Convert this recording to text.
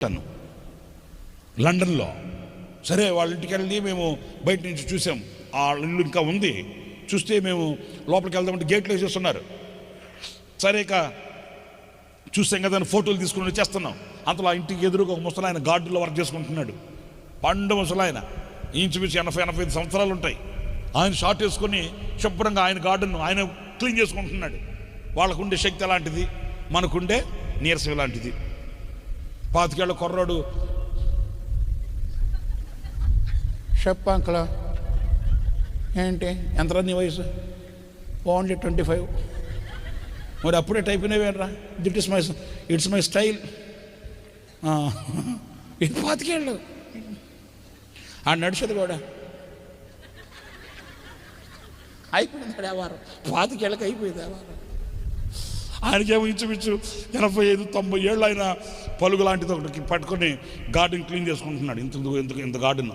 కొట్టాను లండన్లో. సరే వాళ్ళ ఇంటికి వెళ్ళి మేము బయట నుంచి చూసాం, ఆ ఇల్లు ఇంకా ఉంది. చూస్తే మేము లోపలికి వెళ్దామంటే గేట్లు వేసేస్తున్నారు. సరే ఇక చూసాం కదా అని ఫోటోలు తీసుకుని వచ్చేస్తున్నాం. అంతలో ఆ ఇంటికి ఎదురుగా ఒక ముసలాయన గార్డులో వర్క్ చేసుకుంటున్నాడు. పండు ముసలాయన, ఇంచుమించు 80-85 సంవత్సరాలు ఉంటాయి. ఆయన షార్ట్ వేసుకొని శుభ్రంగా ఆయన గార్డెన్ ఆయన క్లీన్ చేసుకుంటున్నాడు. వాళ్ళకుండే శక్తి అలాంటిది, మనకుండే నీరసం లాంటిది. 25 ఏళ్ల కుర్రాడు, చెప్పంకలా ఏంటి ఎంతరా నీ వయసు? ఓన్లీ 25. మరి అప్పుడే టైప్ అయినవేనరా? It's my style. 25 ఏళ్ళు ఆ నడిచేది కూడా అయిపోయింది. వ్యవహారం 25 ఏళ్ళకి అయిపోయింది వ్యవహారం. ఆయనకేమో ఇంచుమించు 85-90 ఏళ్ళు ఆయన పలుగు లాంటిది ఒకటి పట్టుకొని గార్డెన్ క్లీన్ చేసుకుంటున్నాడు. ఇంత గార్డెన్